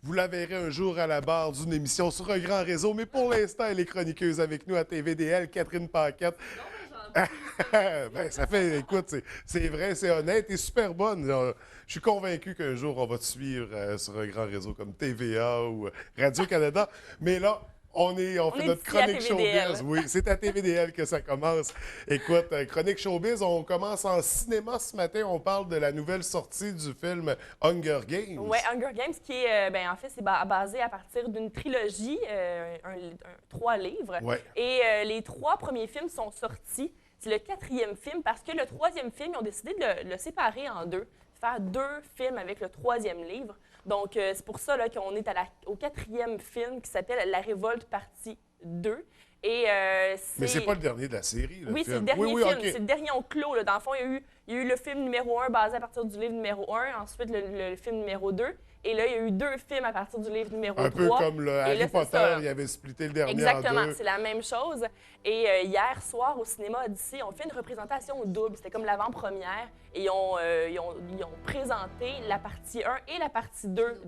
Vous la verrez un jour à la barre d'une émission sur un grand réseau, mais pour l'instant, elle est chroniqueuse avec nous à TVDL, Catherine Paquette. Ben, ça fait, écoute, c'est vrai, c'est honnête et super bonne. Je suis convaincu qu'un jour, on va te suivre sur un grand réseau comme TVA ou Radio-Canada. Mais là, on fait est notre ici à chronique TVDL. showbiz. Oui, c'est à TVDL que ça commence. Écoute, chronique showbiz, on commence en cinéma ce matin. On parle de la nouvelle sortie du film Hunger Games. Oui, Hunger Games, qui est, en fait, c'est basé à partir d'une trilogie, 3 livres. Ouais. Et les 3 premiers films sont sortis. C'est le 4e film parce que le 3e film, ils ont décidé de le séparer en 2, faire 2 films avec le 3e livre. Donc, c'est pour ça là, qu'on est au 4e film qui s'appelle La Révolte partie 2. Et, Mais c'est pas le dernier de la série, le Oui, film. c'est le dernier oui, film. OK. C'est le dernier on clos. Là. Dans le fond, il y a eu le film numéro 1 basé à partir du livre numéro 1, ensuite le film numéro 2. Et là, il y a eu 2 films à partir du livre numéro 3. Un peu comme le Harry là, Potter, il avait splitté le dernier Exactement, en 2. c'est la même chose. Et hier soir, au cinéma Odyssey, on fait une représentation double. C'était comme l'avant-première. Et ils ont présenté la partie 1 et la partie 2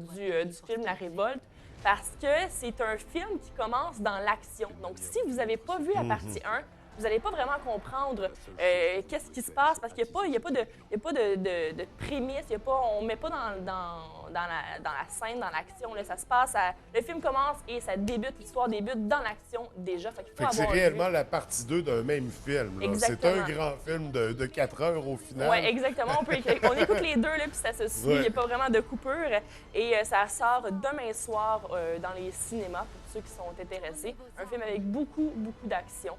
du film La Révolte. Parce que c'est un film qui commence dans l'action. Donc, si vous n'avez pas vu la partie 1, vous n'allez pas vraiment comprendre qu'est-ce qui se passe parce qu'il n'y a pas de prémisse, on ne met pas dans la scène, dans l'action. Ça se passe, le film commence et ça débute, l'histoire débute dans l'action déjà. Fait qu'il faut C'est avoir réellement vu. la partie 2 d'un même film. là. C'est Exactement. un grand film de 4 heures au final. Oui, exactement. On écoute les 2, là, puis ça se suit. Il Ouais. n'y a pas vraiment de coupure. Et ça sort demain soir dans les cinémas pour ceux qui sont intéressés. Un film avec beaucoup, beaucoup d'action.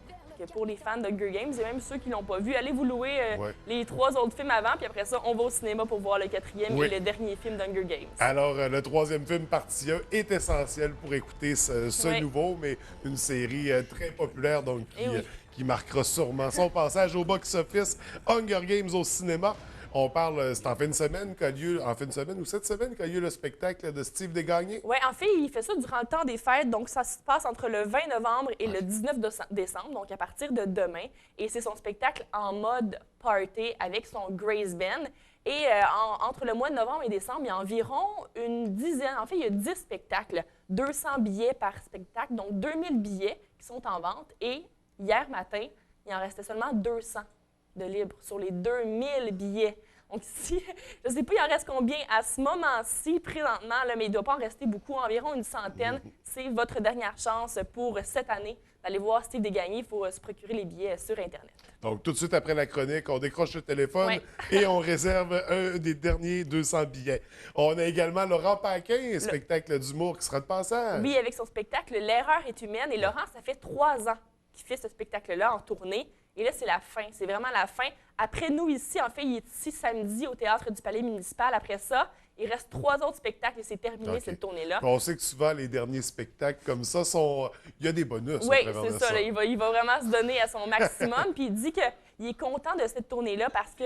Pour les fans d'Hunger Games et même ceux qui ne l'ont pas vu, allez vous louer les 3 autres films avant, puis après ça, on va au cinéma pour voir le 4e Oui. et le dernier film d'Hunger Games. Alors, le 3e film, partie 1, est essentiel pour écouter ce Oui. nouveau, mais une série très populaire, donc Eh oui. qui marquera sûrement son passage au box-office. Hunger Games au cinéma. On parle, c'est en fin de semaine qu'a lieu, en fin de semaine ou cette semaine qu'a lieu le spectacle de Steve Desgagnés. Oui, en fait, il fait ça durant le temps des fêtes, donc ça se passe entre le 20 novembre et le 19 décembre, donc à partir de demain. Et c'est son spectacle en mode party avec son Grace Band. Et entre le mois de novembre et décembre, il y a environ une dizaine, en fait, il y a 10 spectacles, 200 billets par spectacle, donc 2000 billets qui sont en vente. Et hier matin, il en restait seulement 200 de libres sur les 2000 billets. Donc ici, je ne sais pas, il en reste combien à ce moment-ci, présentement, là, mais il ne doit pas en rester beaucoup, environ une centaine. C'est votre dernière chance pour cette année d'aller voir Steve Desgagnés. Il faut se procurer les billets sur Internet. Donc, tout de suite après la chronique, on décroche le téléphone Ouais. et on réserve un des derniers 200 billets. On a également Laurent Paquin, spectacle d'humour qui sera de passage. Oui, avec son spectacle L'erreur est humaine. Et Laurent, ça fait 3 ans qu'il fait ce spectacle-là en tournée. Et là, c'est la fin. C'est vraiment la fin. Après nous, ici, en fait, il est ici samedi au Théâtre du Palais municipal. Après ça, il reste 3 autres spectacles et c'est terminé, OK. cette tournée-là. On sait que souvent, les derniers spectacles comme ça il y a des bonus Oui, au travers c'est de ça. Là, il va vraiment se donner à son maximum. Puis il dit qu'il est content de cette tournée-là parce que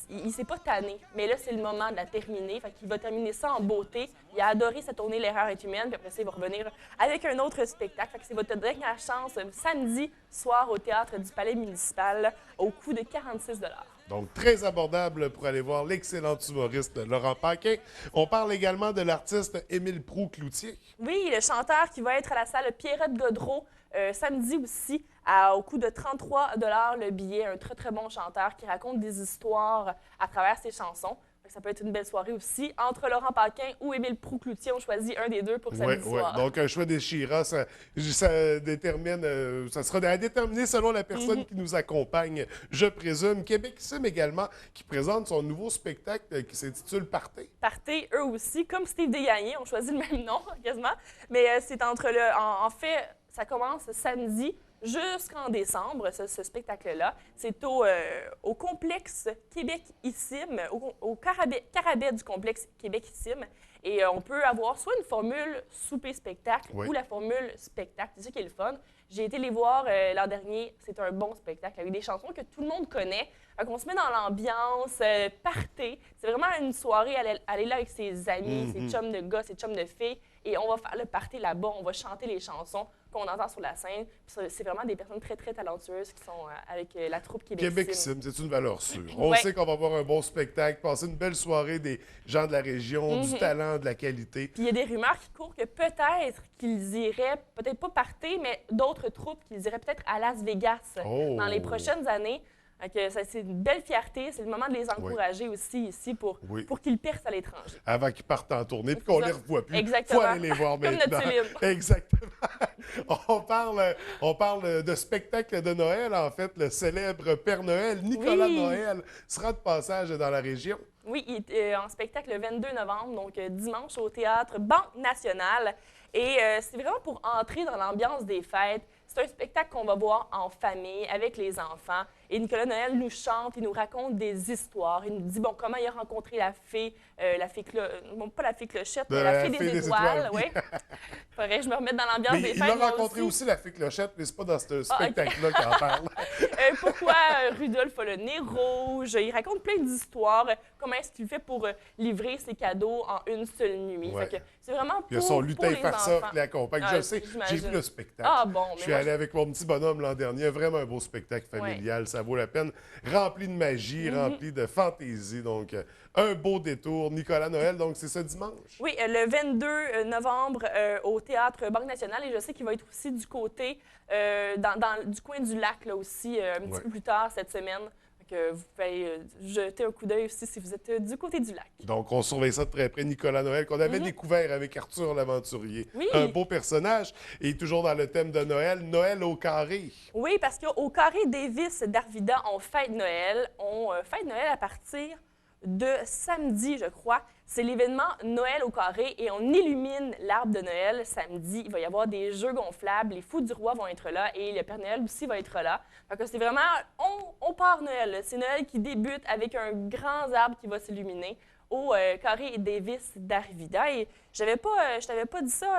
il ne s'est pas tanné. Mais là, c'est le moment de la terminer. Fait qu'il va terminer ça en beauté. Il a adoré cette tournée L'erreur est humaine. Puis après ça, il va revenir avec un autre spectacle. Fait que c'est votre dernière chance samedi soir au Théâtre du Palais municipal au coût de 46 $. Donc, très abordable pour aller voir l'excellent humoriste Laurent Paquin. On parle également de l'artiste Émile Proulx-Cloutier. Oui, le chanteur qui va être à la salle Pierrette Godreau samedi aussi, au coût de 33 $ le billet. Un très, très bon chanteur qui raconte des histoires à travers ses chansons. Ça peut être une belle soirée aussi. Entre Laurent Paquin ou Émile Proulx-Cloutier, on choisit un des deux pour samedi soir. Donc, un choix déchirant, ça détermine, ça sera à déterminer selon la personne qui nous accompagne, je présume. Québecissime également, qui présente son nouveau spectacle qui s'intitule Party. Party, eux aussi, comme Steve Desgagnés, on choisit le même nom quasiment. Mais c'est entre en fait, ça commence samedi jusqu'en décembre, ce spectacle-là. C'est au complexe Québec-Issime, au Carabet du complexe Québec-Issime. Et on peut avoir soit une formule souper-spectacle ou la formule spectacle. C'est ça qui est le fun. J'ai été les voir l'an dernier. C'est un bon spectacle avec des chansons que tout le monde connaît. On se met dans l'ambiance, party. C'est vraiment une soirée, aller là avec ses amis, ses chums de gars, ses chums de filles. Et on va faire le party là-bas. On va chanter les chansons qu'on entend sur la scène. C'est vraiment des personnes très, très talentueuses qui sont avec la troupe Québec Québec-Sim, c'est une valeur sûre. On sait qu'on va avoir un bon spectacle, passer une belle soirée des gens de la région, du talent, de la qualité. Puis il y a des rumeurs qui courent que peut-être qu'ils iraient, peut-être pas partir, mais d'autres troupes qu'ils iraient peut-être à Las Vegas dans les prochaines années. C'est une belle fierté. C'est le moment de les encourager aussi ici pour qu'ils percent à l'étranger. Avant qu'ils partent en tournée puis qu'on ne les revoie plus. Exactement. Il faut aller les voir Comme maintenant. notre Céline. Exactement. On parle de spectacle de Noël, en fait. Le célèbre Père Noël, Nicolas Noël, sera de passage dans la région. Oui, il est en spectacle le 22 novembre, donc dimanche au Théâtre Banque Nationale. Et c'est vraiment pour entrer dans l'ambiance des fêtes. C'est un spectacle qu'on va voir en famille, avec les enfants. Et Nicolas Noël nous chante, il nous raconte des histoires. Il nous dit, bon, comment il a rencontré la fée bon, pas la fée Clochette, mais la fée des étoiles. Oui. Faudrait que je me remette dans l'ambiance des fêtes. Il a rencontré aussi la fée Clochette, mais c'est pas dans ce spectacle-là qu'il en parle. Pourquoi Rudolph a le nez rouge? Il raconte plein d'histoires. Comment est-ce qu'il fait pour livrer ses cadeaux en une seule nuit? C'est vraiment pour il y a son lutin farceur qui l'accompagne. Je le sais, j'ai vu le spectacle. Je suis allé avec mon petit bonhomme l'an dernier. Vraiment un beau spectacle familial. Ça vaut la peine. Rempli de magie, rempli de fantaisie. Donc, un beau détour. Nicolas Noël, donc c'est ce dimanche. Oui, le 22 novembre au Théâtre Banque Nationale. Et je sais qu'il va être aussi du côté, du coin du lac, là aussi, un petit peu plus tard cette semaine. Vous pouvez jeter un coup d'œil aussi si vous êtes du côté du lac. Donc, on surveille ça de très près. Nicolas Noël, qu'on avait découvert avec Arthur l'Aventurier. Oui. Un beau personnage. Et toujours dans le thème de Noël, Noël au carré. Oui, parce qu'au carré Davis d'Arvida, on fête Noël. On fête Noël à partir de samedi, je crois. C'est l'événement Noël au carré et on illumine l'arbre de Noël samedi. Il va y avoir des jeux gonflables, les Fous du Roi vont être là et le Père Noël aussi va être là. Donc c'est vraiment, on part Noël. C'est Noël qui débute avec un grand arbre qui va s'illuminer au carré Davis d'Arvida. Et je t'avais pas dit ça,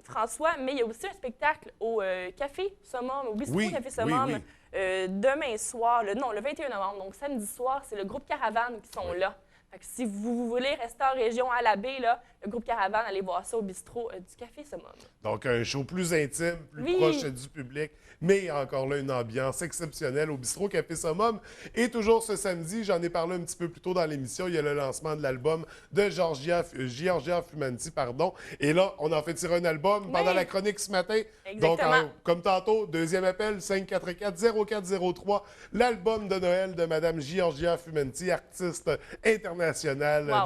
François, mais il y a aussi un spectacle au Café Summum, au Bistrot Café Summum. Demain soir, le 21 novembre, donc samedi soir, c'est le groupe Caravane qui sont là. Fait que si vous voulez rester en région à la baie, là, le groupe Caravane, allez voir ça au bistrot du Café Summum. Donc, un show plus intime, plus proche du public, mais encore là, une ambiance exceptionnelle au bistrot Café Summum. Et toujours ce samedi, j'en ai parlé un petit peu plus tôt dans l'émission, il y a le lancement de l'album de Giorgia Fumanti, pardon. Et là, on en fait tirer un album pendant la chronique ce matin. Exactement. Donc, comme tantôt, deuxième appel, 544-0403, l'album de Noël de Mme Giorgia Fumanti, artiste internationale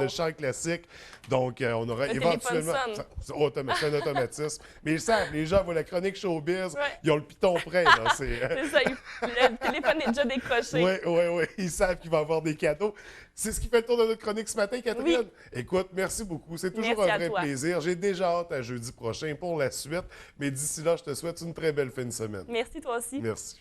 de chant classique. Donc, on aura éventuellement... C'est un automatisme. Mais ils savent, les gens voient la chronique showbiz, ils ont le piton prêt. C'est ça, le téléphone est déjà décroché. Oui, ils savent qu'il va y avoir des cadeaux. C'est ce qui fait le tour de notre chronique ce matin, Catherine. Oui. Écoute, merci beaucoup. C'est toujours un vrai plaisir. J'ai déjà hâte à jeudi prochain pour la suite. Mais d'ici là, je te souhaite une très belle fin de semaine. Merci, toi aussi. Merci.